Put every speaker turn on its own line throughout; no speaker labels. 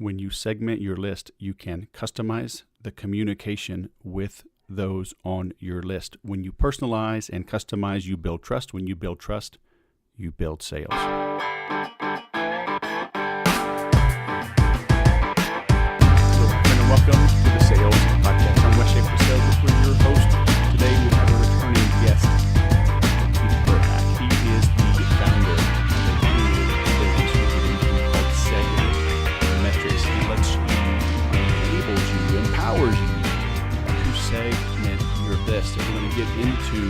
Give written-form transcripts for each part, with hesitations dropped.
When you segment your list, you can customize the communication with those on your list. When you personalize and customize, you build trust. When you build trust, you build sales. Welcome to the Sales Podcast. I'm Wes Schaeffer, Sales Whisperer, your host. Today we have a returning guest, Perhac. He is the founder of a new business we're getting into called Segmentation. He lets you, enables you, empowers you to segment your list. And we're going to get into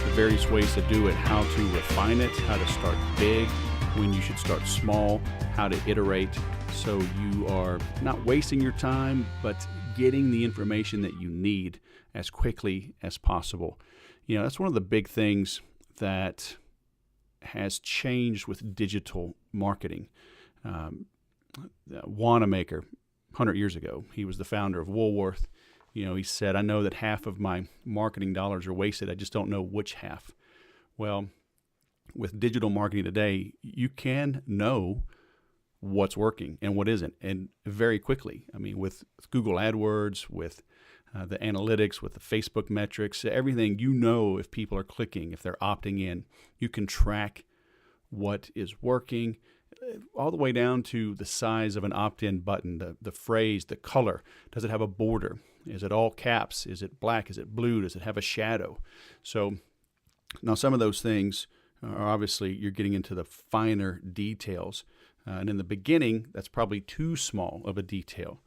the various ways to do it, how to refine it, how to start big, when you should start small, how to iterate, so you are not wasting your time, but getting the information that you need as quickly as possible. You know, that's one of the big things that has changed with digital marketing. Wanamaker, 100 years ago, he was the founder of Woolworth. You know, he said, I know that half of my marketing dollars are wasted. I just don't know which half. Well, with digital marketing today, you can know what's working and what isn't, and very quickly. I mean, with Google AdWords, with the analytics, with the Facebook metrics, everything, you know if people are clicking, if they're opting in. You can track what is working, all the way down to the size of an opt-in button, the phrase, the color. Does it have a border? Is it all caps? Is it black? Is it blue? Does it have a shadow? So now some of those things are obviously you're getting into the finer details. And in the beginning, that's probably too small of a detail.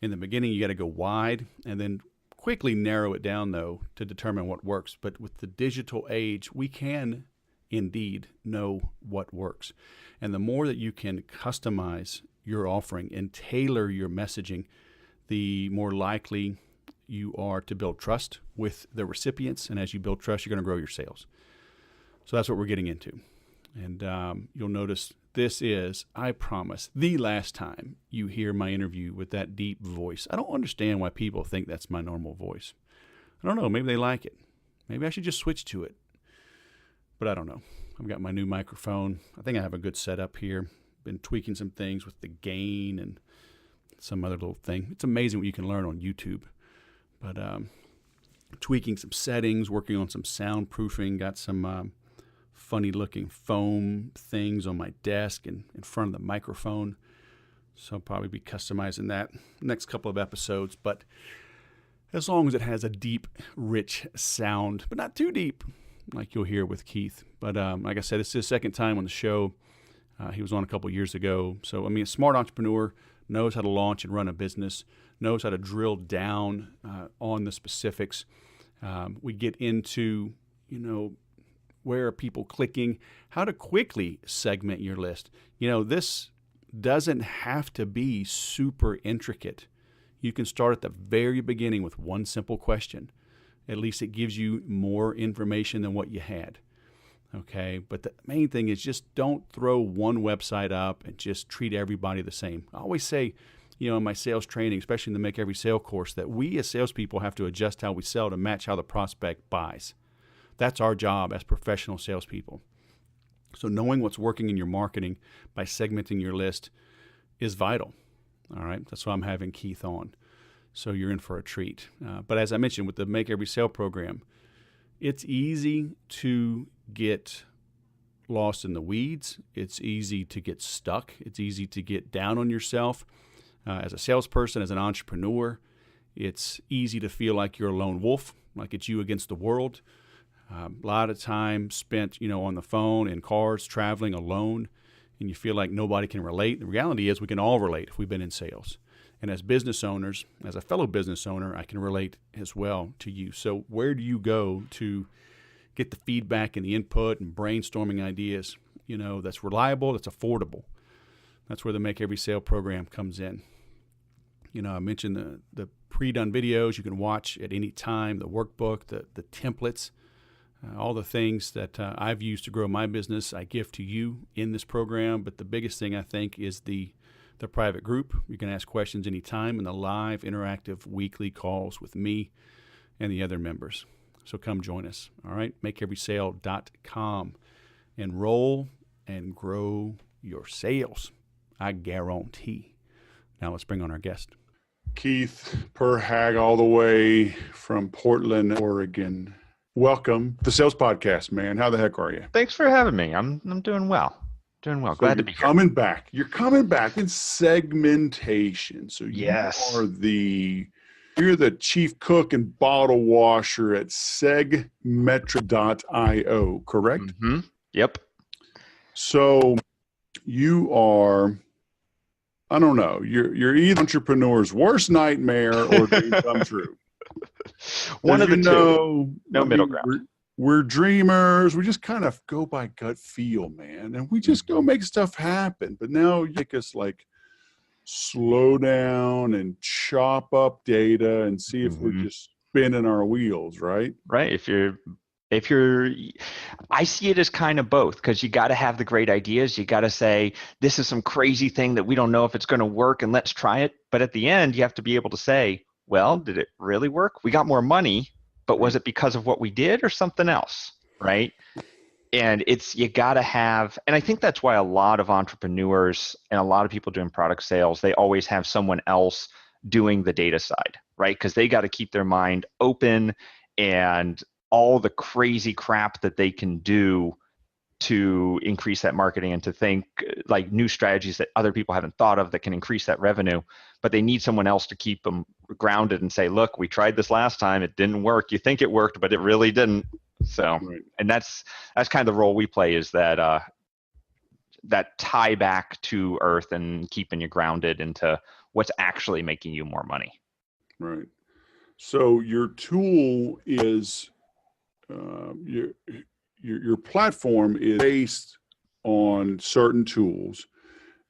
In the beginning, you got to go wide and then quickly narrow it down, though, to determine what works. But with the digital age, we can indeed know what works. And the more that you can customize your offering and tailor your messaging, the more likely you are to build trust with the recipients. And as you build trust, you're going to grow your sales. So that's what we're getting into. And you'll notice this is, I promise, the last time you hear my interview with that deep voice. I don't understand why people think that's my normal voice. I don't know. Maybe they like it. Maybe I should just switch to it. But I don't know. I've got my new microphone. I think I have a good setup here. Been tweaking some things with the gain and some other little thing. It's amazing what you can learn on YouTube. But tweaking some settings, working on some soundproofing, got some funny looking foam things on my desk and in front of the microphone. So I'll probably be customizing that next couple of episodes. But as long as it has a deep, rich sound, but not too deep, like you'll hear with Keith. But like I said, it's his second time on the show. He was on a couple years ago. So, I mean, a smart entrepreneur knows how to launch and run a business, knows how to drill down on the specifics. We get into, where are people clicking, how to quickly segment your list. This doesn't have to be super intricate. You can start at the very beginning with one simple question. At least it gives you more information than what you had. Okay, but the main thing is just don't throw one website up and just treat everybody the same. I always say, in my sales training, especially in the Make Every Sale course, that we as salespeople have to adjust how we sell to match how the prospect buys. That's our job as professional salespeople. So knowing what's working in your marketing by segmenting your list is vital. All right, that's why I'm having Keith on. So you're in for a treat. But as I mentioned, with the Make Every Sale program, it's easy to get lost in the weeds. It's easy to get stuck. It's easy to get down on yourself. As a salesperson, as an entrepreneur, it's easy to feel like you're a lone wolf, like it's you against the world. A lot of time spent, on the phone, in cars, traveling alone, and you feel like nobody can relate. The reality is we can all relate if we've been in sales. And as business owners, as a fellow business owner, I can relate as well to you. So where do you go to get the feedback and the input and brainstorming ideas, that's reliable, that's affordable? That's where the Make Every Sale program comes in. I mentioned the pre-done videos you can watch at any time, the workbook, the templates, all the things that I've used to grow my business, I give to you in this program. But the biggest thing, I think, is the private group. You can ask questions anytime, and the live interactive weekly calls with me and the other members. So come join us. All right, makeeverysale.com. Enroll and grow your sales. I guarantee. Now let's bring on our guest.
Keith Perhac, all the way from Portland, Oregon. Welcome to the Sales Podcast, man. How the heck are you?
Thanks for having me. I'm doing well. Doing well.
So
Glad to be here.
You're coming back in segmentation. So
Yes.
you're the chief cook and bottle washer at segmental.io, correct?
Mm-hmm. Yep.
So you are, I don't know, you're either entrepreneur's worst nightmare or dream come true.
One of the two. No middle ground.
We're dreamers. We just kind of go by gut feel, man. And we just go make stuff happen. But now you make us like slow down and chop up data and see if we're just spinning our wheels, right?
Right. I see it as kind of both, because you got to have the great ideas. You got to say, this is some crazy thing that we don't know if it's going to work and let's try it. But at the end, you have to be able to say, well, did it really work? We got more money, but was it because of what we did or something else? Right. And you got to have, and I think that's why a lot of entrepreneurs and a lot of people doing product sales, they always have someone else doing the data side, right? Because they got to keep their mind open and all the crazy crap that they can do to increase that marketing and to think like new strategies that other people haven't thought of that can increase that revenue, but they need someone else to keep them grounded and say, look, we tried this last time, it didn't work. You think it worked, but it really didn't. So, right. And that's kind of the role we play, is that tie back to earth and keeping you grounded into what's actually making you more money.
Right. So your tool is, your platform is based on certain tools.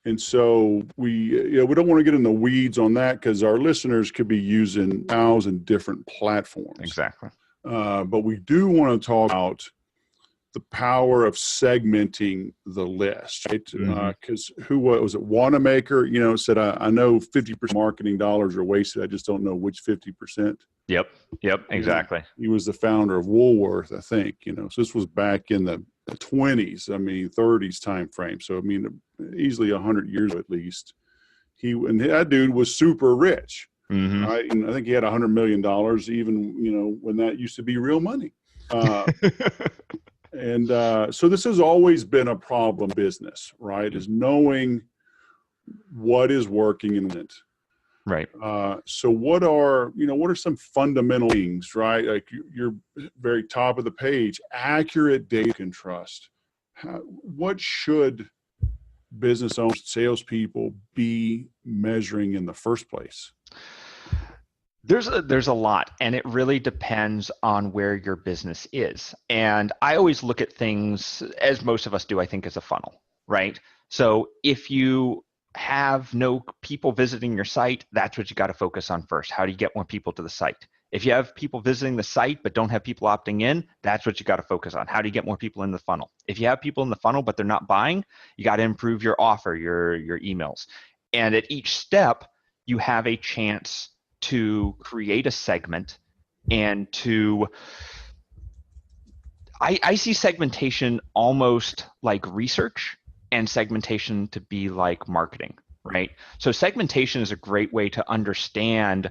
And so we don't want to get in the weeds on that, because our listeners could be using 1,000 different platforms.
Exactly.
But we do want to talk about the power of segmenting the list, right? Because what was it? Wanamaker, said, I know 50% marketing dollars are wasted. I just don't know which 50%.
Yep. Exactly.
He was the founder of Woolworth, I think, so this was back in the 20s, 30s time frame. So, easily 100 years at least. And that dude was super rich, right? And I think he had $100 million, even, when that used to be real money. And so this has always been a problem business, right? Is knowing what is working and isn't.
Right.
So what are some fundamental things, right? Like you're very top of the page, accurate data you can trust. What should business owners, salespeople be measuring in the first place?
There's a lot, and it really depends on where your business is. And I always look at things, as most of us do, I think, as a funnel, right? So if you have no people visiting your site, that's what you got to focus on first. How do you get more people to the site? If you have people visiting the site but don't have people opting in, that's what you got to focus on. How do you get more people in the funnel? If you have people in the funnel but they're not buying, you got to improve your offer, your emails. And at each step, you have a chance to create a segment and I see segmentation almost like research, and segmentation to be like marketing, right? So segmentation is a great way to understand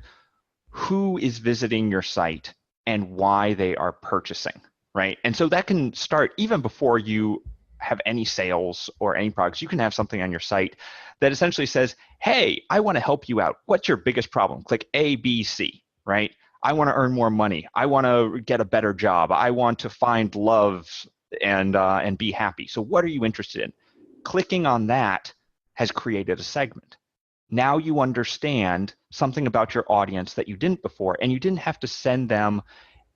who is visiting your site and why they are purchasing, right? And so that can start even before you have any sales or any products. You can have something on your site that essentially says, hey, I want to help you out. What's your biggest problem? Click A, B, C, right? I want to earn more money. I want to get a better job. I want to find love and be happy. So what are you interested in? Clicking on that has created a segment. Now you understand something about your audience that you didn't before, and you didn't have to send them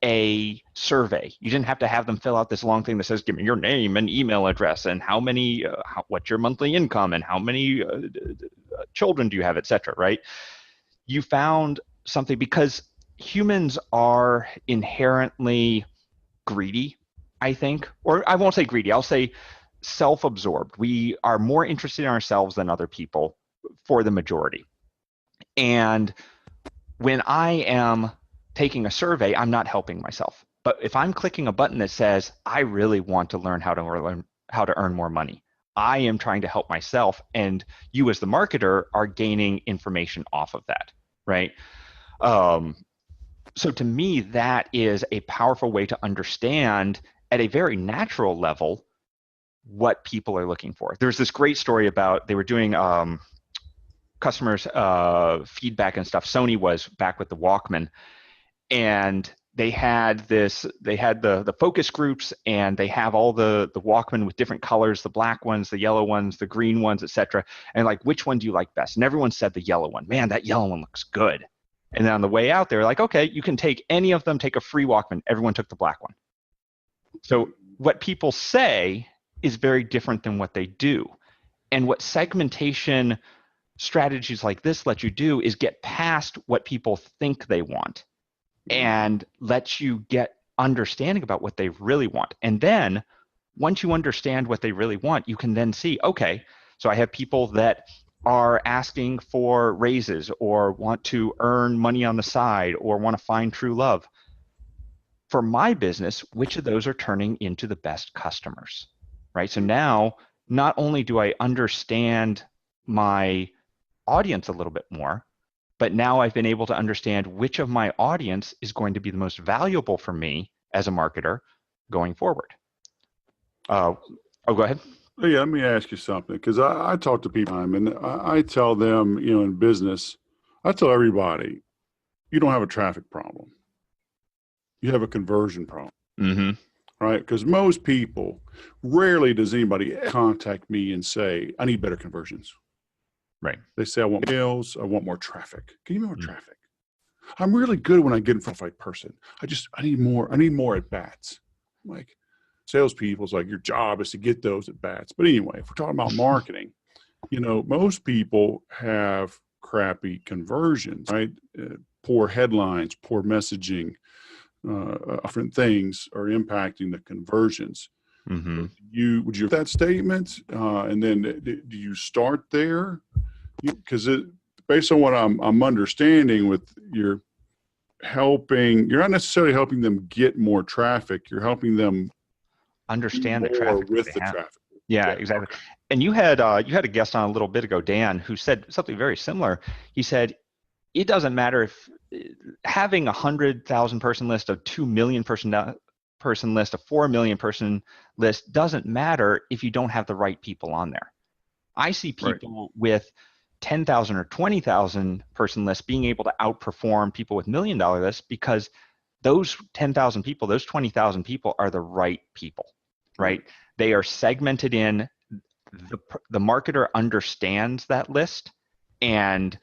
a survey. You didn't have to have them fill out this long thing that says, give me your name and email address and what's your monthly income and how many children do you have, et cetera, right? You found something, because humans are inherently greedy, I think, or I won't say greedy, I'll say self-absorbed. We are more interested in ourselves than other people for the majority. And when I am taking a survey, I'm not helping myself. But if I'm clicking a button that says, I really want to learn how to earn more money. I am trying to help myself, and you as the marketer are gaining information off of that, right? So to me, that is a powerful way to understand at a very natural level what people are looking for. There's this great story about they were doing customers feedback and stuff. Sony was back with the Walkman, and they had the focus groups, and they have all the Walkman with different colors, the black ones, the yellow ones, the green ones, etc. And like, which one do you like best? And everyone said the yellow one. Man, that yellow one looks good. And then on the way out, they were like, okay, you can take any of them, take a free Walkman. Everyone took the black one. So what people say is very different than what they do. And what segmentation strategies like this let you do is get past what people think they want and let you get understanding about what they really want. And then once you understand what they really want, you can then see, okay, so I have people that are asking for raises or want to earn money on the side or want to find true love. For my business, which of those are turning into the best customers, right? So now, not only do I understand my audience a little bit more, but now I've been able to understand which of my audience is going to be the most valuable for me as a marketer going forward. Go ahead.
Yeah, let me ask you something, because I talk to people and I tell them, in business, I tell everybody, you don't have a traffic problem. You have a conversion problem, right? Because most people, rarely does anybody contact me and say, I need better conversions.
Right.
They say, I want sales, I want more traffic. Give me more traffic. I'm really good when I get in front of a person. I need more at bats. Like, salespeople, it's like your job is to get those at bats. But anyway, if we're talking about marketing, most people have crappy conversions, right? Poor headlines, poor messaging, different things are impacting the conversions. Would you have that statement? And then do you start there? Because based on what I'm understanding, with you're not necessarily helping them get more traffic. You're helping them
understand the traffic
with
they
the
have.
traffic.
Yeah, exactly. Okay. And you had a guest on a little bit ago, Dan, who said something very similar. He said, it doesn't matter if having 100,000 person list, a 2 million person list, a 4 million person list doesn't matter if you don't have the right people on there. I see people with 10,000 or 20,000 person lists being able to outperform people with $1 million lists because those 10,000 people, those 20,000 people are the right people, right? They are segmented in. The marketer understands that list, and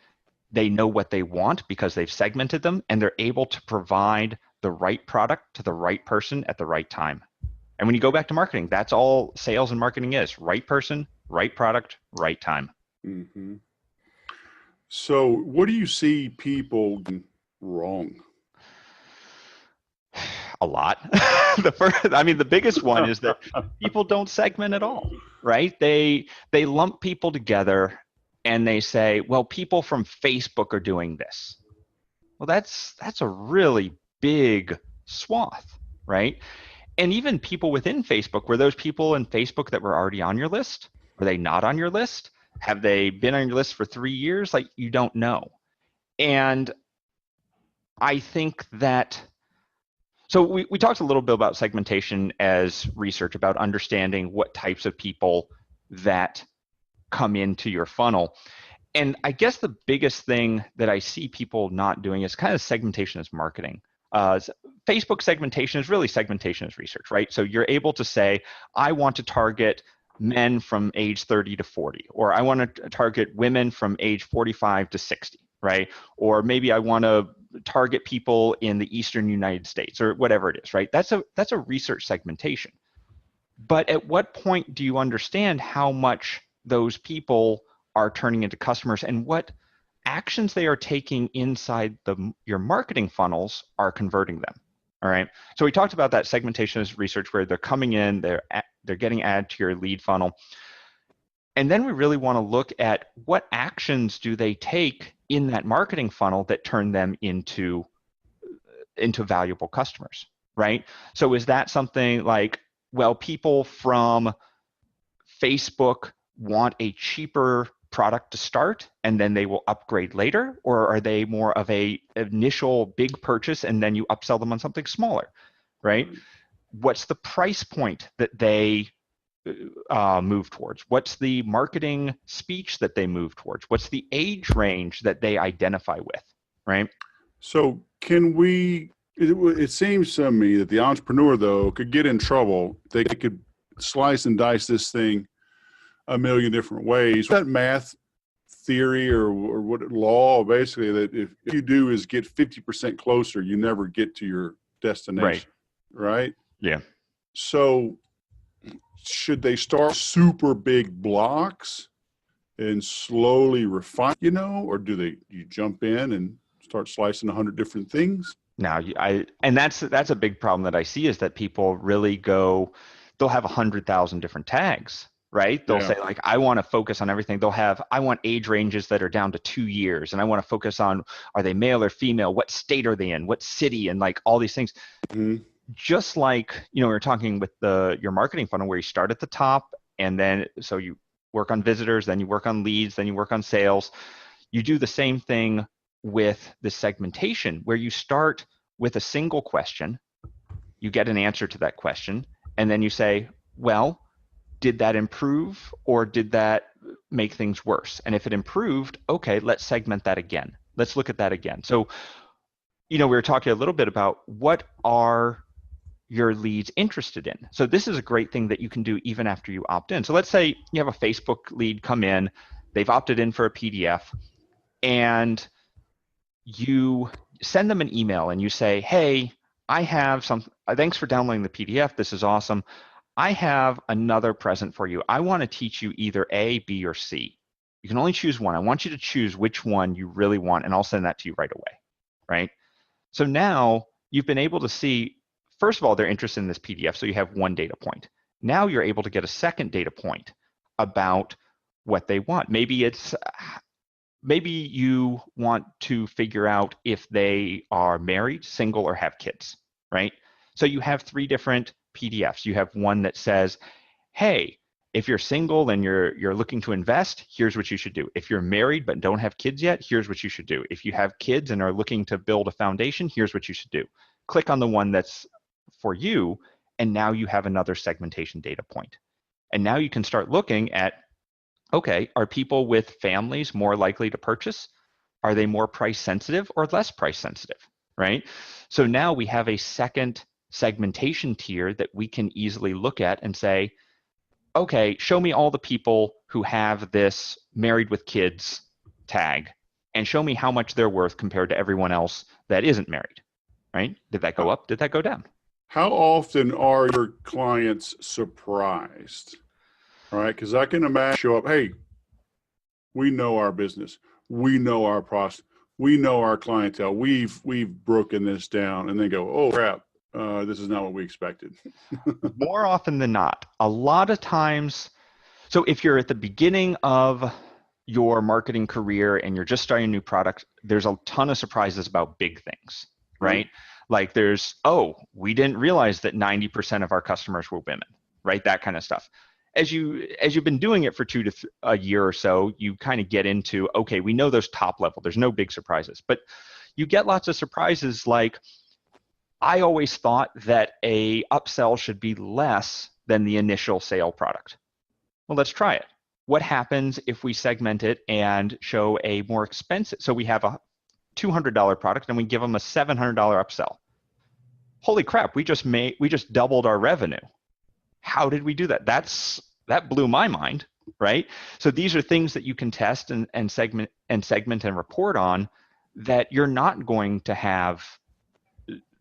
they know what they want because they've segmented them, and they're able to provide the right product to the right person at the right time. And when you go back to marketing, that's all sales and marketing is: right person, right product, right time.
So what do you see people wrong?
A lot. The biggest one is that people don't segment at all, right? They lump people together and they say, well, people from Facebook are doing this. Well, that's a really big swath, right? And even people within Facebook, were those people in Facebook that were already on your list? Were they not on your list? Have they been on your list for 3 years? Like, you don't know. And I think that, so we talked a little bit about segmentation as research, about understanding what types of people that come into your funnel. And I guess the biggest thing that I see people not doing is kind of segmentation as marketing. Facebook segmentation is really segmentation as research, right? So you're able to say, I want to target men from age 30 to 40, or I want to target women from age 45 to 60, right? Or maybe I want to target people in the Eastern United States, or whatever it is, right? That's a research segmentation. But at what point do you understand how much those people are turning into customers and what actions they are taking inside your marketing funnels are converting them? All right. So we talked about that segmentation as research, where they're coming in, they're getting added to your lead funnel. And then we really want to look at what actions do they take in that marketing funnel that turn them into valuable customers, right? So is that something like, well, people from Facebook want a cheaper product to start and then they will upgrade later? Or are they more of a initial big purchase and then you upsell them on something smaller, right? What's the price point that they move towards? What's the marketing speech that they move towards? What's the age range that they identify with, right?
So it seems to me that the entrepreneur, though, could get in trouble. They could slice and dice this thing a million different ways. That math theory or what law, basically, that if you do is get 50% closer, you never get to your destination, right?
Yeah.
So should they start super big blocks and slowly refine, or do you jump in and start slicing 100 different things?
Now, and that's a big problem that I see, is that people really they'll have 100,000 different tags, right? They'll say, like, I want to focus on everything. I want age ranges that are down to 2 years, and I want to focus on, are they male or female? What state are they in? What city? And like all these things. Mm-hmm. Just like, we were talking with your marketing funnel, where you start at the top, and then so you work on visitors, then you work on leads, then you work on sales. You do the same thing with the segmentation, where you start with a single question, you get an answer to that question, and then you say, well, did that improve or did that make things worse? And if it improved, okay, let's segment that again. Let's look at that again. So, we were talking a little bit about what are your leads interested in. So this is a great thing that you can do even after you opt in. So let's say you have a Facebook lead come in, they've opted in for a PDF, and you send them an email and you say, hey, I have thanks for downloading the PDF. This is awesome. I have another present for you. I want to teach you either A, B, or C. You can only choose one. I want you to choose which one you really want, and I'll send that to you right away, right? So now you've been able to see, first of all, they're interested in this PDF, so you have one data point. Now you're able to get a second data point about what they want. Maybe you want to figure out if they are married, single, or have kids, right? So you have 3 different PDFs. You have one that says, hey, if you're single and you're looking to invest, here's what you should do. If you're married but don't have kids yet, here's what you should do. If you have kids and are looking to build a foundation, here's what you should do. Click on the one that's for you, and now you have another segmentation data point. And now you can start looking at, okay, are people with families more likely to purchase? Are they more price sensitive or less price sensitive, right? So now we have a second segmentation tier that we can easily look at and say, okay, show me all the people who have this married with kids tag, and show me how much they're worth compared to everyone else that isn't married, right? Did that go up? Did that go down?
How often are your clients surprised? All right, because I can imagine show up, hey, we know our business, we know our process, we know our clientele, we've broken this down, and they go, oh crap, this is not what we expected.
More often than not, a lot of times, so if you're at the beginning of your marketing career and you're just starting a new product, there's a ton of surprises about big things, right? Like we didn't realize that 90% of our customers were women, right? That kind of stuff. As you've been doing it for a year or so, you kind of get into, okay, we know those top level. There's no big surprises, but you get lots of surprises. Like, I always thought that a upsell should be less than the initial sale product. Well, let's try it. What happens if we segment it and show a more expensive? So we have a $200 product and we give them a $700 upsell. Holy crap, we just doubled our revenue. How did we do that? That blew my mind, right? So these are things that you can test and segment and report on that you're not going to have,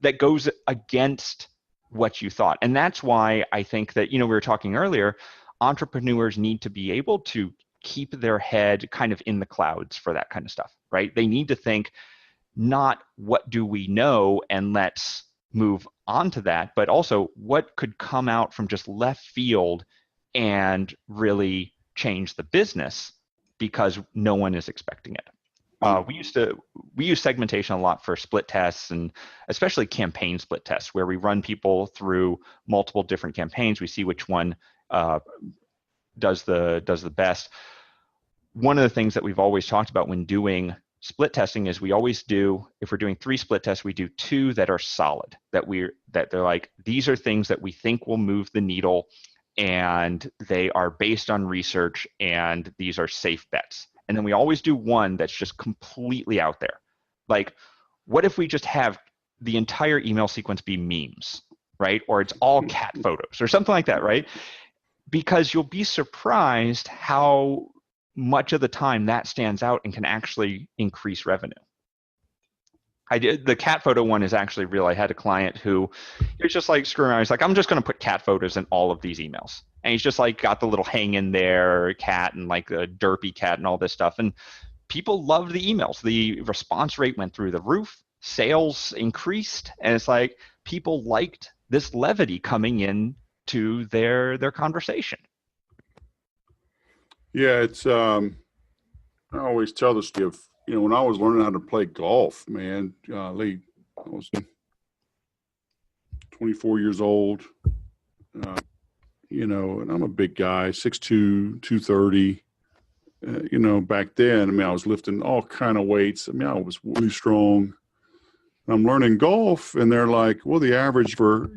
that goes against what you thought. And that's why I think that, we were talking earlier, entrepreneurs need to be able to keep their head kind of in the clouds for that kind of stuff, right? They need to think not what do we know and let's move on to that, but also what could come out from just left field and really change the business because no one is expecting it. We use segmentation a lot for split tests, and especially campaign split tests, where we run people through multiple different campaigns. We see which one does the best. One of the things that we've always talked about when doing split testing is we always do, if we're doing 3 split tests, we do 2 that are solid, that they're like, these are things that we think will move the needle, and they are based on research, and these are safe bets. And then we always do 1 that's just completely out there. Like, what if we just have the entire email sequence be memes, right? Or it's all cat photos or something like that, right? Because you'll be surprised how much of the time that stands out and can actually increase revenue. The cat photo one is actually real. I had a client who was just like screwing around. He's like, I'm just going to put cat photos in all of these emails. And he's just like got the little hang in there cat and like a derpy cat and all this stuff. And people loved the emails. The response rate went through the roof. Sales increased. And it's like people liked this levity coming in to their conversation.
Yeah, it's I always tell the story of, when I was learning how to play golf, man, golly, I was 24 years old, and I'm a big guy, 6'2", 230. Back then, I was lifting all kind of weights. I was really strong. And I'm learning golf, and they're like, well, the average for,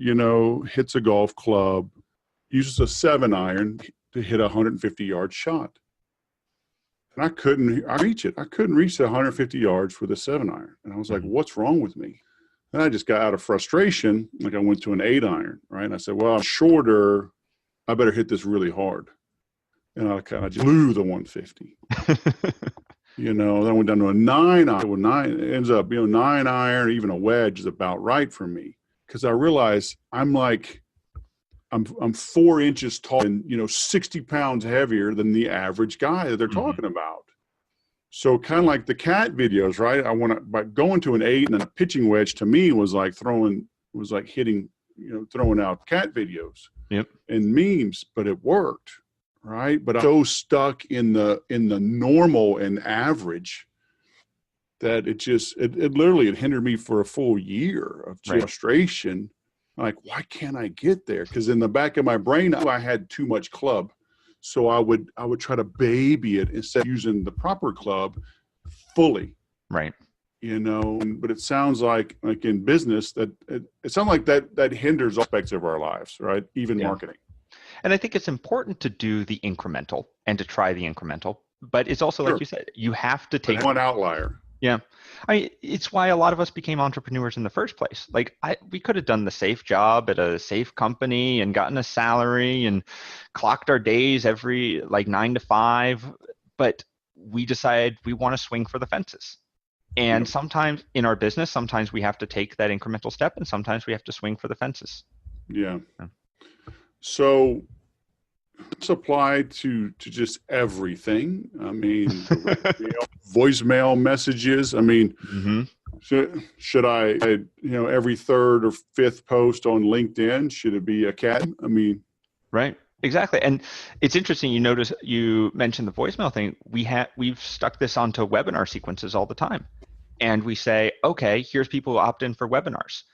hits a golf club, uses a 7-iron to hit a 150-yard shot. And I couldn't reach it. I couldn't reach the 150 yards with a 7-iron. And I was like, what's wrong with me? And I just got out of frustration. Like, I went to an 8-iron, right? And I said, well, I'm shorter. I better hit this really hard. And I kind of just blew the 150. Then I went down to a 9-iron. Well, it ends up, 9-iron, even a wedge is about right for me. Because I realized I'm 4 inches tall and, 60 pounds heavier than the average guy that they're talking about. So kind of like the cat videos, right? By going to an 8 and a pitching wedge to me was like hitting, throwing out cat videos and memes, but it worked, right? But I'm so stuck in the normal and average that it literally hindered me for a full year of frustration. Like, why can't I get there? Because in the back of my brain, I had too much club. So I would try to baby it instead of using the proper club fully.
Right.
But it sounds like in business that it sounds like that hinders aspects of our lives, right? Even marketing.
And I think it's important to do the incremental and to try the incremental. But it's also, like you said, you have to take
one outlier.
Yeah. It's why a lot of us became entrepreneurs in the first place. Like, we could have done the safe job at a safe company and gotten a salary and clocked our days every 9 to 5, but we decided we want to swing for the fences. And sometimes in our business, sometimes we have to take that incremental step, and sometimes we have to swing for the fences.
Yeah. So it's applied to just everything. Voicemail messages. Should I, every 3rd or 5th post on LinkedIn, should it be a cat?
Right. Exactly. And it's interesting. You mentioned the voicemail thing. We've stuck this onto webinar sequences all the time. And we say, okay, here's people who opt in for webinars.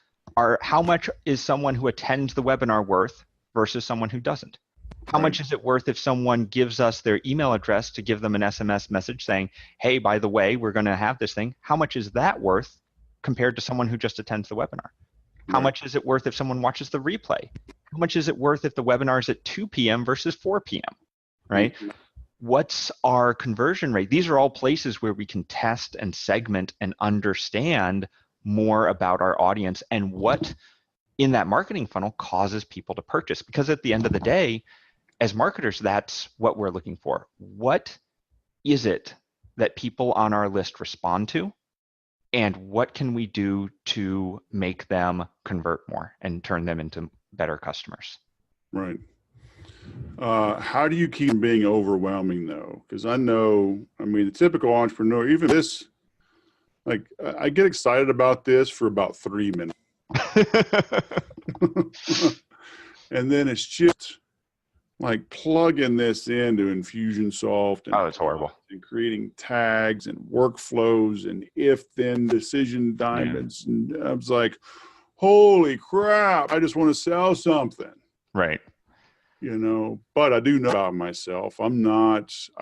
How much is someone who attends the webinar worth versus someone who doesn't? How much is it worth if someone gives us their email address to give them an SMS message saying, hey, by the way, we're going to have this thing? How much is that worth compared to someone who just attends the webinar? How much is it worth if someone watches the replay? How much is it worth if the webinar is at 2 p.m. versus 4 p.m., right? What's our conversion rate? These are all places where we can test and segment and understand more about our audience and what in that marketing funnel causes people to purchase. Because at the end of the day, as marketers, that's what we're looking for. What is it that people on our list respond to? And what can we do to make them convert more and turn them into better customers?
Right. How do you keep being overwhelming, though? Because I know, the typical entrepreneur, even this, I get excited about this for about 3 minutes. And then it's just like plugging this into Infusionsoft and
it's horrible.
And creating tags and workflows and if-then decision diamonds. And I was like, holy crap, I just want to sell something.
Right.
But I do know about myself. I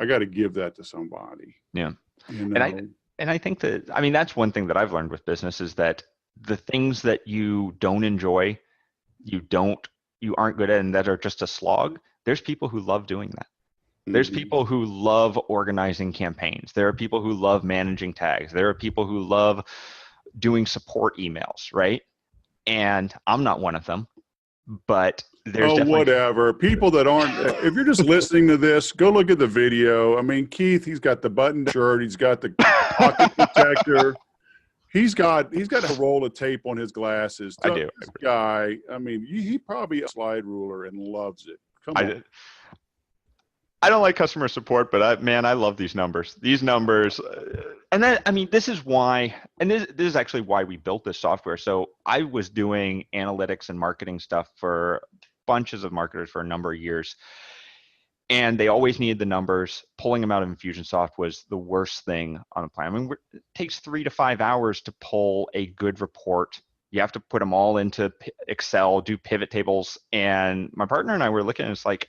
got to give that to somebody,
Yeah.
you
And
know.
I think that, I mean, that's one thing that I've learned with business is that the things that you don't enjoy, you aren't good at, and that are just a slog, there's people who love doing that. There's people who love organizing campaigns. There are people who love managing tags. There are people who love doing support emails, right? And I'm not one of them, but there's
Oh,
definitely,
whatever. People that aren't, if you're just listening to this, go look at the video. I mean, Keith, he's got the button shirt, he's got the pocket protector. He's got a roll of tape on his glasses.
I do.
This guy, I mean, he probably a slide ruler and loves it. Come on.
I don't like customer support, but I love these numbers. These numbers, and then, I mean, this is why, and this is actually why we built this software. So I was doing analytics and marketing stuff for bunches of marketers for a number of years, and they always needed the numbers. Pulling them out of Infusionsoft was the worst thing on the planet. I mean, it takes 3 to 5 hours to pull a good report. You have to put them all into Excel, do pivot tables, and my partner and I were looking, and it's like,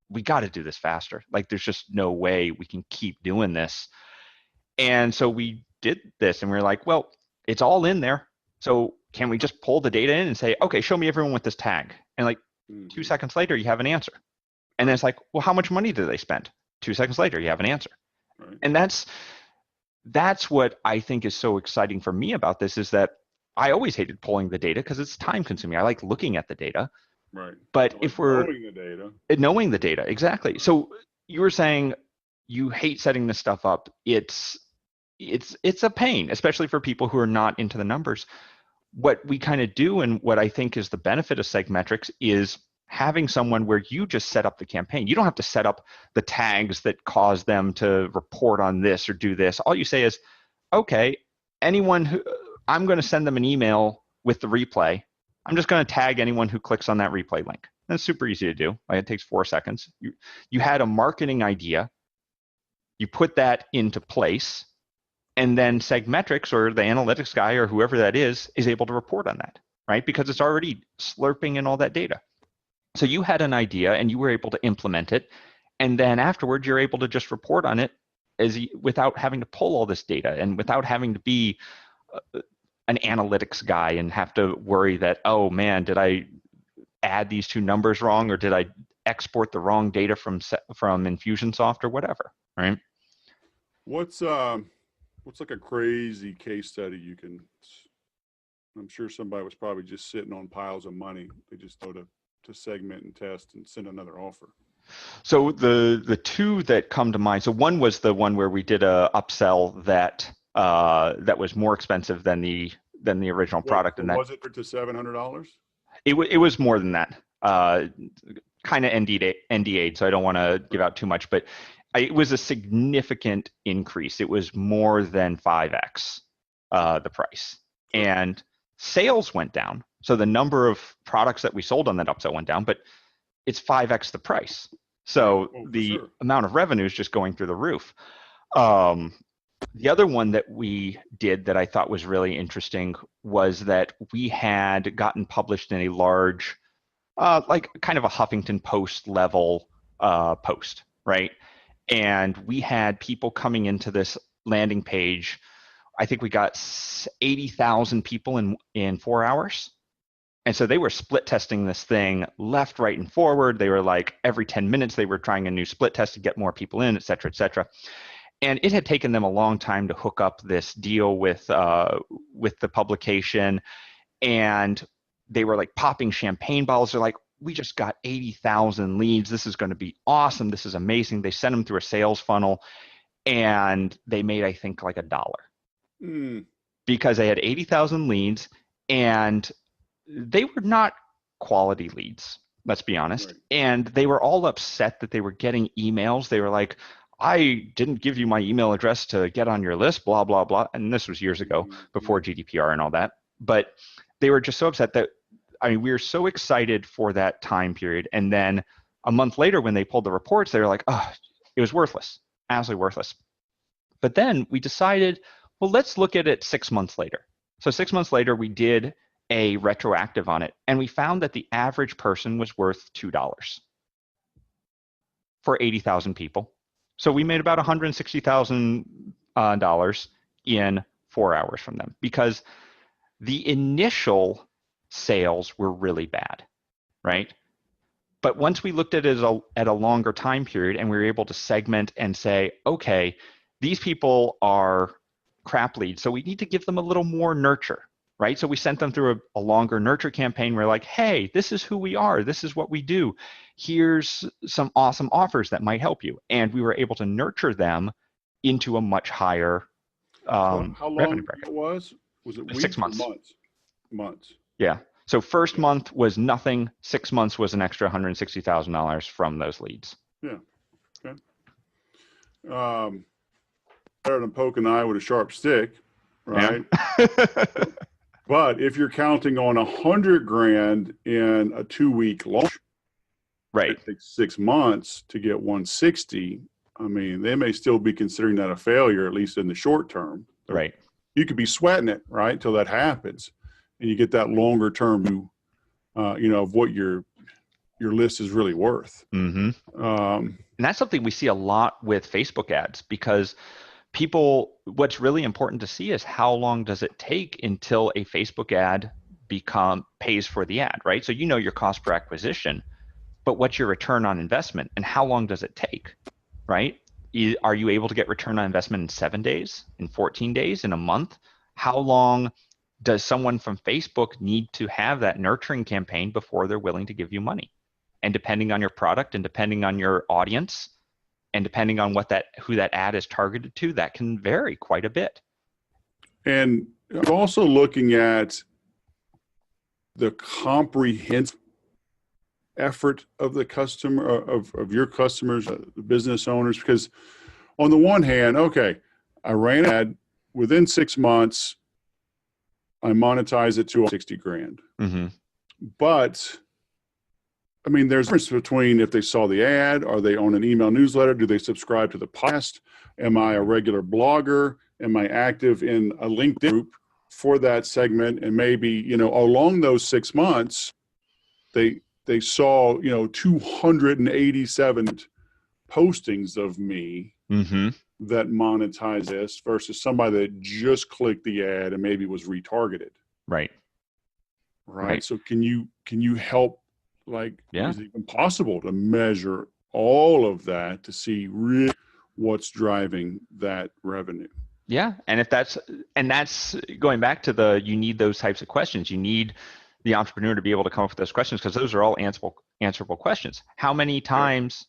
we got to do this faster. Like, there's just no way we can keep doing this. And so we did this, and we were like, well, it's all in there. So can we just pull the data in and say, okay, show me everyone with this tag? And like 2 seconds later, you have an answer. And then it's like, well, how much money did they spend? 2 seconds later, you have an answer.
Right.
And that's what I think is so exciting for me about this, is that I always hated pulling the data because it's time consuming. I like looking at the data.
Right.
But if we're
knowing
the data, exactly. So you were saying you hate setting this stuff up. It's a pain, especially for people who are not into the numbers. What we kind of do, and what I think is the benefit of Segmetrics, is having someone where you just set up the campaign. You don't have to set up the tags that cause them to report on this or do this. All you say is, okay, anyone who, I'm going to send them an email with the replay. I'm just going to tag anyone who clicks on that replay link. That's super easy to do. Like, it takes 4 seconds. You had a marketing idea. You put that into place, and then Segmetrics, or the analytics guy, or whoever that is able to report on that, right? Because it's already slurping in all that data. So you had an idea, and you were able to implement it, and then afterwards, you're able to just report on it without having to pull all this data, and without having to be an analytics guy and have to worry that, oh man, did I add these 2 numbers wrong, or did I export the wrong data from Infusionsoft or whatever, right?
What's like a crazy case study I'm sure somebody was probably just sitting on piles of money. They just go to segment and test and send another offer.
So the 2 that come to mind, so one was the one where we did a upsell that was more expensive than the original product. And that
was it to $700?
It was more than that. Kind of NDA'd, so I don't want to give out too much, but it was a significant increase. It was more than 5x the price. Sure. And sales went down. So the number of products that we sold on that upsell went down, but it's 5x the price. So the amount of revenue is just going through the roof. The other one that we did that I thought was really interesting was that we had gotten published in a large, like kind of a Huffington Post level post, right? And we had people coming into this landing page. I think we got 80,000 people in 4 hours. And so they were split testing this thing left, right, and forward. They were like, every 10 minutes, they were trying a new split test to get more people in, et cetera, et cetera. And it had taken them a long time to hook up this deal with the publication. And they were like popping champagne bottles. They're like, we just got 80,000 leads. This is going to be awesome. This is amazing. They sent them through a sales funnel, and they made, I think, like $1 because they had 80,000 leads, and they were not quality leads, let's be honest. Right. And they were all upset that they were getting emails. They were like, I didn't give you my email address to get on your list, blah, blah, blah. And this was years ago, before GDPR and all that. But they were just so upset that, I mean, we were so excited for that time period. And then a month later, when they pulled the reports, they were like, oh, it was worthless, absolutely worthless. But then we decided, well, let's look at it 6 months later. So 6 months later, we did a retroactive on it, and we found that the average person was worth $2. for 80,000 people. So we made about $160,000 in 4 hours from them because the initial sales were really bad, right? But once we looked at it at a longer time period and we were able to segment and say, okay, these people are crap leads, so we need to give them a little more nurture, right? So we sent them through a longer nurture campaign. We're like, hey, this is who we are. This is what we do. Here's some awesome offers that might help you. And we were able to nurture them into a much higher
So how long
revenue bracket.
was it weeks
6
or
months.
Months.
Yeah. So first month was nothing. 6 months was an extra $160,000 from those leads.
Yeah. Okay. Better than poking an eye with a sharp stick, right?
Yeah.
But if you're counting on $100,000 in a 2-week launch,
Right.
it takes 6 months to get 160. I mean, they may still be considering that a failure, at least in the short term.
Right.
You could be sweating it, right, until that happens, and you get that longer term view, of what your list is really worth.
Mm-hmm. And that's something we see a lot with Facebook ads because what's really important to see is how long does it take until a Facebook ad pays for the ad, right? So your cost per acquisition, but what's your return on investment and how long does it take, right? Are you able to get return on investment in 7 days, in 14 days, in a month? How long does someone from Facebook need to have that nurturing campaign before they're willing to give you money? And depending on your product and depending on your audience and depending on who that ad is targeted to, that can vary quite a bit.
And also looking at the comprehensive effort of the customer, of your customers, the business owners, because on the one hand, okay, I ran an ad within 6 months, I monetize it to $60,000.
Mm-hmm.
But I mean, there's a difference between if they saw the ad, are they on an email newsletter? Do they subscribe to the podcast? Am I a regular blogger? Am I active in a LinkedIn group for that segment? And maybe, along those 6 months, they saw, 287 postings of me
Mm-hmm.
that monetize this versus somebody that just clicked the ad and maybe was retargeted.
Right.
So can you help?
Yeah.
Is it even possible to measure all of that to see really what's driving that revenue?
Yeah. And that's going back to you need those types of questions. You need the entrepreneur to be able to come up with those questions because those are all answerable questions. How many times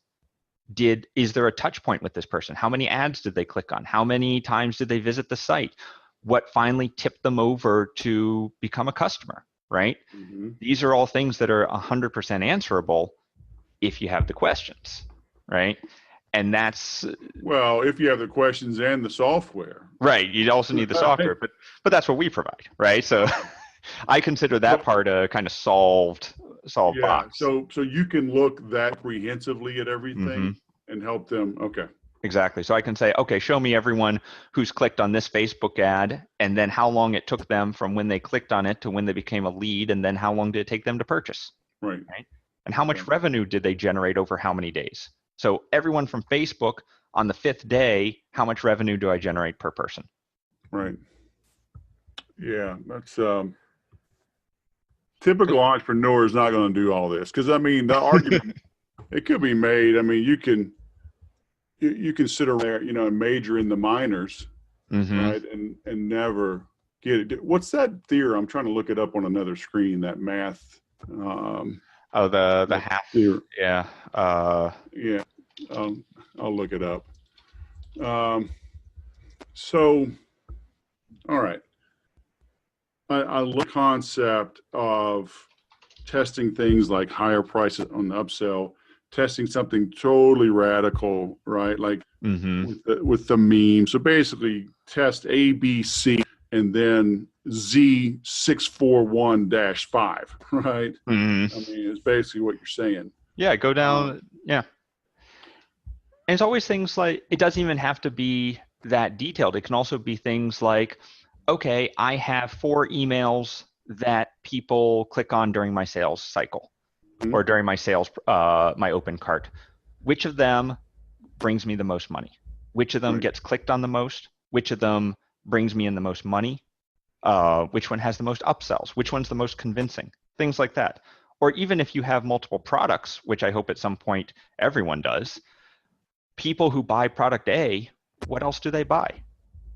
is there a touch point with this person? How many ads did they click on? How many times did they visit the site? What finally tipped them over to become a customer? Right?
Mm-hmm.
These are all things that are 100% answerable if you have the questions, right? And that's
if you have the questions and the software.
Right. You also need the software, but that's what we provide, right? So I consider that part a kind of solved box.
So you can look that comprehensively at everything and help them. Okay.
Exactly. So I can say, okay, show me everyone who's clicked on this Facebook ad and then how long it took them from when they clicked on it to when they became a lead and then how long did it take them to purchase?
Right.
And how much revenue did they generate over how many days? So everyone from Facebook on the 5th day, how much revenue do I generate per person?
Right. Yeah, that's typical entrepreneur is not going to do all this because I mean the argument it could be made. I mean you can sit around and major in the minors, right, and never get it. What's that theorem? I'm trying to look it up on another screen. That math.
The half.
Theorem.
Yeah.
Yeah. I'll look it up. So, all right. I look concept of testing things like higher prices on the upsell, testing something totally radical, right? Like with the meme. So basically test A, B, C, and then Z641-5, right?
Mm-hmm.
I mean, it's basically what you're saying.
Yeah, go down. Yeah. And it's always things like, it doesn't even have to be that detailed. It can also be things like, okay, I have 4 emails that people click on during my sales cycle or during my sales, my open cart. which of them brings me the most money? Which of them
Right.
gets clicked on the most? Which of them brings me in the most money? Which one has the most upsells? Which one's the most convincing? Things like that. Or even if you have multiple products, which I hope at some point everyone does, people who buy product A, what else do they buy?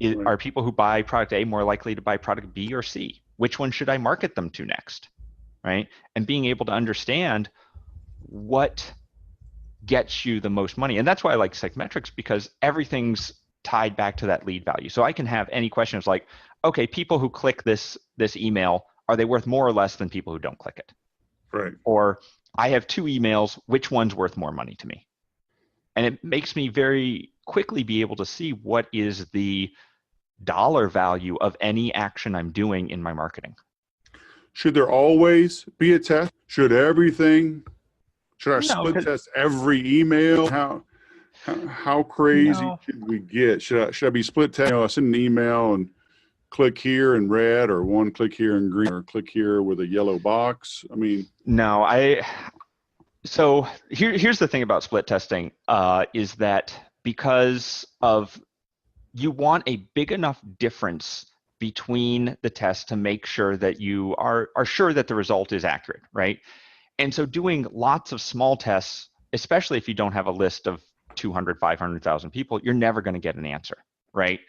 Right.
Are people who buy product A more likely to buy product B or C? Which one should I market them to next? Right? And being able to understand what gets you the most money. And that's why I like psychmetrics, because everything's tied back to that lead value. So I can have any questions like, okay, people who click this email, are they worth more or less than people who don't click it?
Right.
Or I have 2 emails, which one's worth more money to me? And it makes me very quickly be able to see what is the dollar value of any action I'm doing in my marketing.
Should there always be a test? Should I split test every email? How crazy should we get? Should I be split test? I send an email and click here in red, or one click here in green, or click here with a yellow box? I mean,
no, so here's the thing about split testing, is that because of you want a big enough difference between the tests to make sure that you are sure that the result is accurate, right? And so doing lots of small tests, especially if you don't have a list of 200, 500,000 people, you're never going to get an answer, right?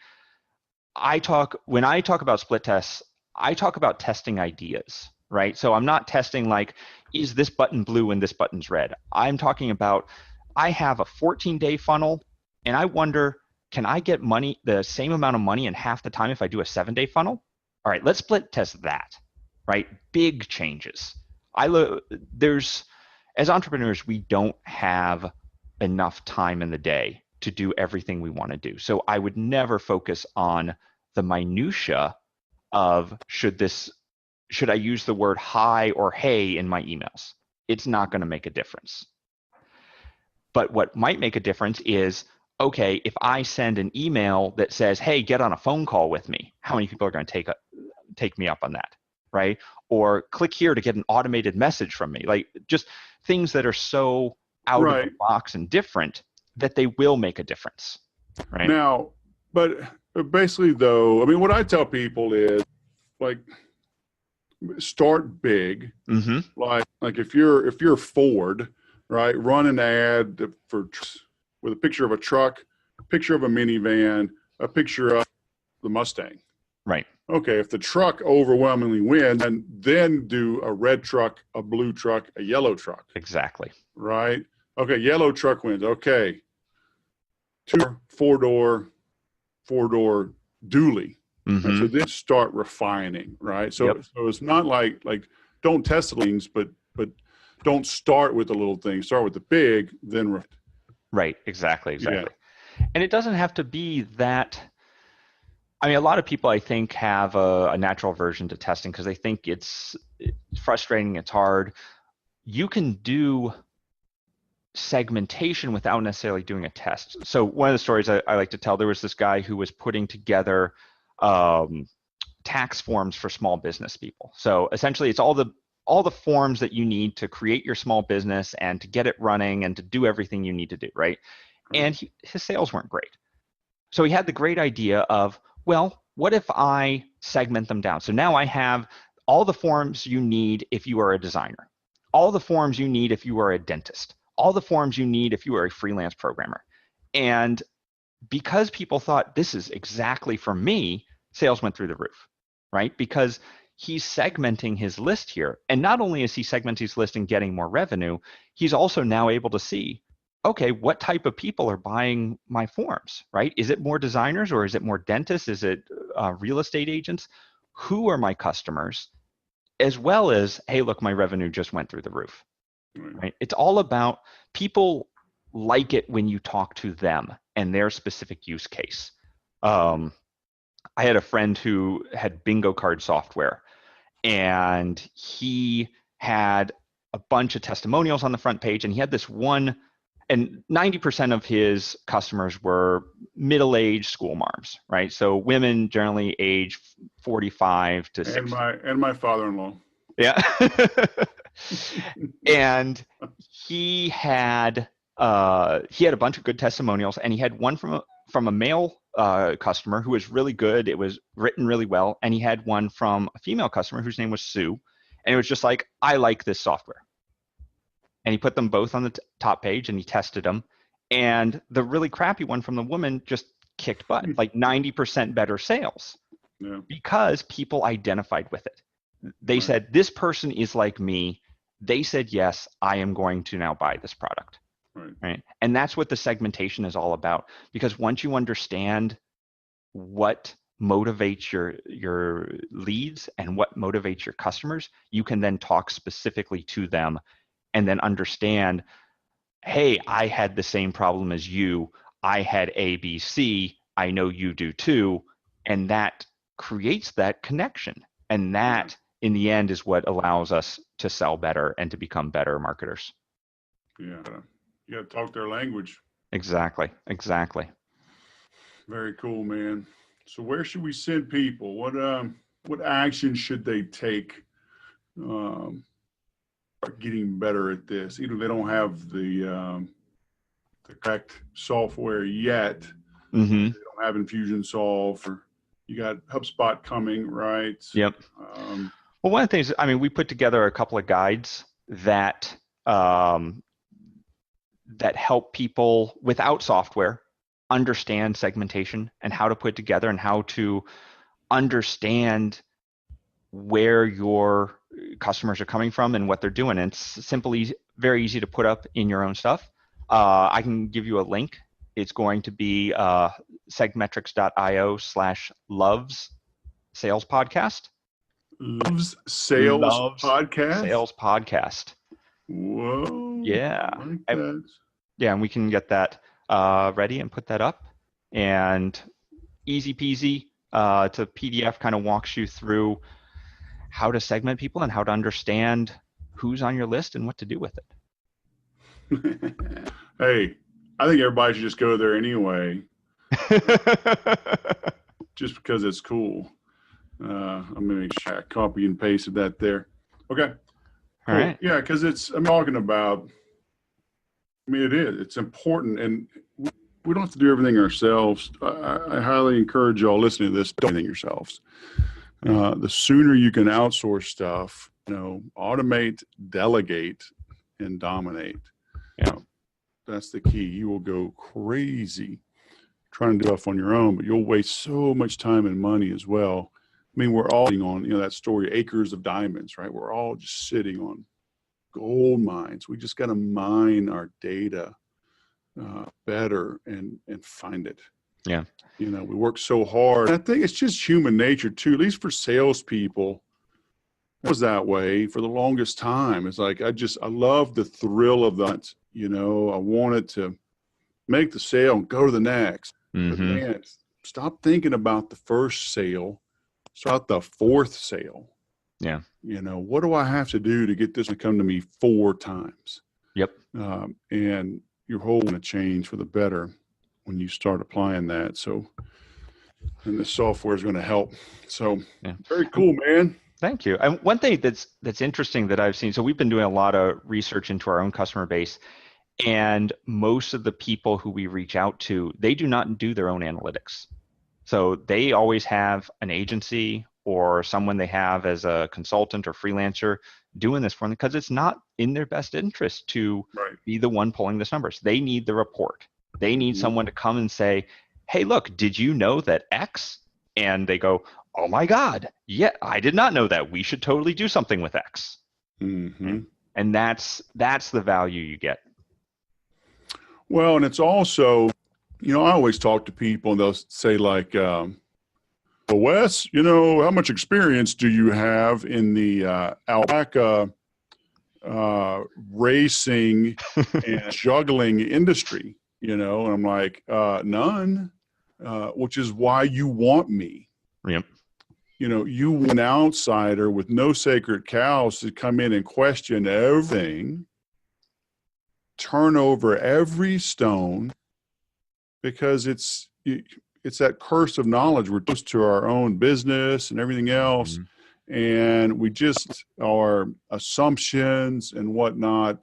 When I talk about split tests, I talk about testing ideas, right? So I'm not testing like, is this button blue and this button's red? I'm talking about, I have a 14-day funnel and I wonder, can I get the same amount of money in half the time if I do a 7-day funnel? All right, let's split test that, right? Big changes. As entrepreneurs, we don't have enough time in the day to do everything we want to do. So I would never focus on the minutia of should I use the word hi or hey in my emails? It's not going to make a difference. But what might make a difference is, okay, if I send an email that says, hey, get on a phone call with me, how many people are going to take me up on that, right? Or click here to get an automated message from me. Like just things that are so out of the box and different that they will make a difference, right?
Now, but basically though, I mean, what I tell people is like, start big.
Mm-hmm.
Like if you're Ford, right, run an ad with a picture of a truck, a picture of a minivan, a picture of the Mustang.
Right.
Okay, if the truck overwhelmingly wins, and then do a red truck, a blue truck, a yellow truck.
Exactly.
Right? Okay, yellow truck wins. Okay. 4-door dually.
Mm-hmm.
Right? So then start refining, right? So it's not like don't test the things, but don't start with the little things. Start with the big, then
right. Exactly. Yeah. And it doesn't have to be that. I mean, a lot of people, I think, have a natural aversion to testing because they think it's frustrating, it's hard. You can do segmentation without necessarily doing a test. So one of the stories I like to tell, there was this guy who was putting together tax forms for small business people. So essentially, it's all the forms that you need to create your small business and to get it running and to do everything you need to do, right? And his sales weren't great. So he had the great idea of, well, what if I segment them down? So now I have all the forms you need if you are a designer, all the forms you need if you are a dentist, all the forms you need if you are a freelance programmer. And because people thought this is exactly for me, sales went through the roof, right? Because he's segmenting his list here. And not only is he segmenting his list and getting more revenue, he's also now able to see, okay, what type of people are buying my forms, right? Is it more designers or is it more dentists? Is it real estate agents? Who are my customers? As well as, hey, look, my revenue just went through the roof, right? It's all about people like it when you talk to them and their specific use case. I had a friend who had bingo card software, and he had a bunch of testimonials on the front page, and he had this one. And 90% of his customers were middle-aged school moms, right? So women generally age 45 to 60.
And my father-in-law.
Yeah. And he had he had a bunch of good testimonials, and he had one from a male customer who was really good. It was written really well. And he had one from a female customer whose name was Sue. And it was just like, I like this software. And he put them both on the top page and he tested them. And the really crappy one from the woman just kicked butt, like 90% better sales, because people identified with it. They said, this person is like me. They said, yes, I am going to now buy this product. Right. And that's what the segmentation is all about. Because once you understand what motivates your leads and what motivates your customers, you can then talk specifically to them and then understand, hey, I had the same problem as you. I had A, B, C. I know you do too. And that creates that connection. And that, in the end, is what allows us to sell better and to become better marketers.
Yeah. You got to talk their language.
Exactly.
Very cool, man. So where should we send people? What action should they take getting better at this? Either they don't have the correct software yet.
Mm-hmm.
They don't have Infusionsoft, or you got HubSpot coming, right?
Yep. Well, one of the things, we put together a couple of guides that that help people without software understand segmentation and how to put together and how to understand where your customers are coming from and what they're doing. And it's simply very easy to put up in your own stuff. I can give you a link. It's going to be segmetrics.io/loves sales podcast.
Loves Sales Podcast?
Sales Podcast.
Whoa.
Yeah.
I like that.
Yeah, and we can get that ready and put that up. And easy peasy to PDF kind of walks you through how to segment people and how to understand who's on your list and what to do with it.
Hey, I think everybody should just go there anyway. Just because it's cool. I'm going to make sure I copy and pasted that there. Okay.
All right.
Yeah, because I'm talking about, it is. It's important, and we don't have to do everything ourselves. I highly encourage y'all listening to this, don't do anything yourselves. The sooner you can outsource stuff, automate, delegate, and dominate. That's the key. You will go crazy trying to do stuff on your own, but you'll waste so much time and money as well. We're all sitting on, that story, acres of diamonds, right? We're all just sitting on gold mines. We just got to mine our data better and find it.
Yeah.
We work so hard. I think it's just human nature too, at least for salespeople. It was that way for the longest time. It's like, I love the thrill of that. I wanted to make the sale and go to the next.
Mm-hmm.
But man, stop thinking about the first sale. Start the fourth sale.
Yeah.
What do I have to do to get this to come to me 4 times?
Yep.
And your whole going to change for the better when you start applying that. So, and the software is going to help. So, Very cool, man.
Thank you. And one thing that's interesting that I've seen, so we've been doing a lot of research into our own customer base, and most of the people who we reach out to, they do not do their own analytics. So they always have an agency or someone they have as a consultant or freelancer doing this for them, because it's not in their best interest to be the one pulling this numbers. They need the report. They need someone to come and say, hey, look, did you know that X? And they go, oh my God, yeah, I did not know that. We should totally do something with X.
Mm-hmm.
And that's the value you get.
Well, and it's also, I always talk to people and they'll say like, well, Wes, how much experience do you have in the alpaca racing and juggling industry? And I'm like, none, which is why you want me.
Yep.
You want an outsider with no sacred cows to come in and question everything, turn over every stone, because it's that curse of knowledge. We're close to our own business and everything else. Mm-hmm. And we just, our assumptions and whatnot,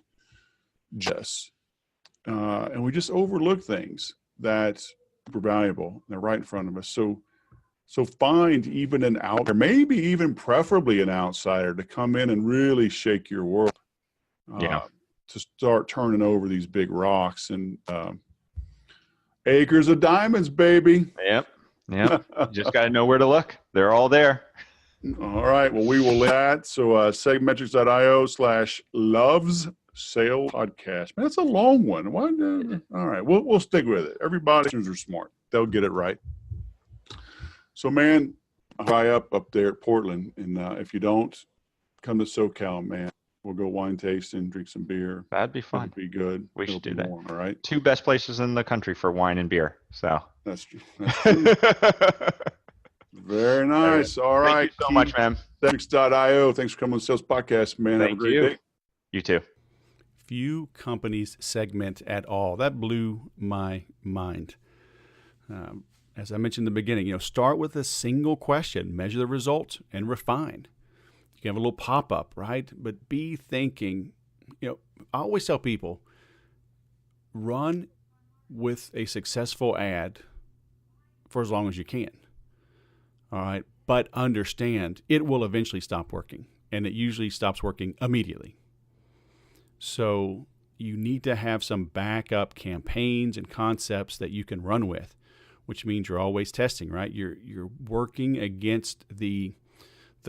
just, and we just overlook things that are valuable. They're right in front of us. So find even an outsider, maybe even preferably an outsider, to come in and really shake your world.
Yeah.
To start turning over these big rocks and acres of diamonds, baby.
Yep. You just got to know where to look. They're all there.
All right. Well, we will link that. So segmetrics.io/loves sale podcast. Man, that's a long one. Why? All right. We'll stick with it. Everybody are smart. They'll get it right. So, man, high up there at Portland. And if you don't come to SoCal, man, we'll go wine tasting, drink some beer.
That'd be fun.
It'll be good.
We should do that.
Warm, all right.
2 best places in the country for wine and beer. So
That's true. Very nice. All right.
Thank you so much, man.
Segmetrics.io. Thanks for coming on the Sales Podcast, man. Have a great day.
You too.
Few companies segment at all. That blew my mind. As I mentioned in the beginning, start with a single question, measure the results, and refine. You can have a little pop-up, right? But be thinking, I always tell people, run with a successful ad for as long as you can. All right. But understand it will eventually stop working, and it usually stops working immediately. So you need to have some backup campaigns and concepts that you can run with, which means you're always testing, right? You're working against the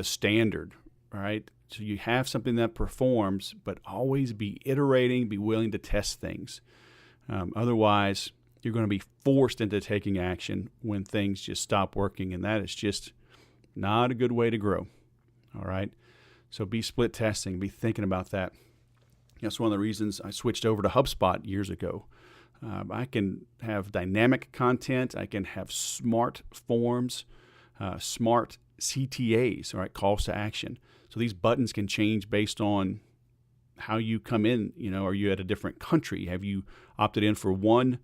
standard, right? So you have something that performs, but always be iterating, be willing to test things. Otherwise, you're going to be forced into taking action when things just stop working, and that is just not a good way to grow. All right? So be split testing, be thinking about that. That's one of the reasons I switched over to HubSpot years ago. I can have dynamic content. I can have smart forms, smart CTAs, all right, calls to action. So these buttons can change based on how you come in. Are you at a different country? Have you opted in for one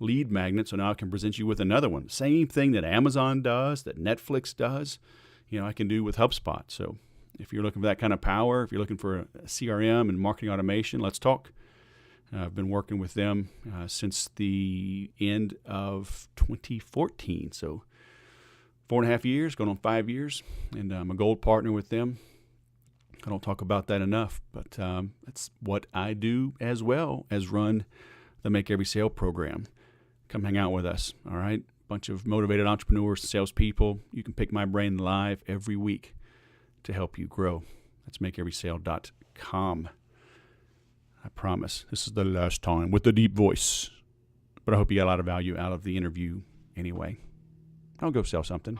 lead magnet, so now I can present you with another one? Same thing that Amazon does, that Netflix does, I can do with HubSpot. So if you're looking for that kind of power, if you're looking for a CRM and marketing automation, let's talk. I've been working with them since the end of 2014. So 4.5 years, going on 5 years, and I'm a gold partner with them. I don't talk about that enough, but that's what I do as well as run the Make Every Sale program. Come hang out with us, all right? Bunch of motivated entrepreneurs, salespeople. You can pick my brain live every week to help you grow. That's makeeverysale.com. I promise this is the last time with the deep voice, but I hope you got a lot of value out of the interview anyway. I'll go sell something.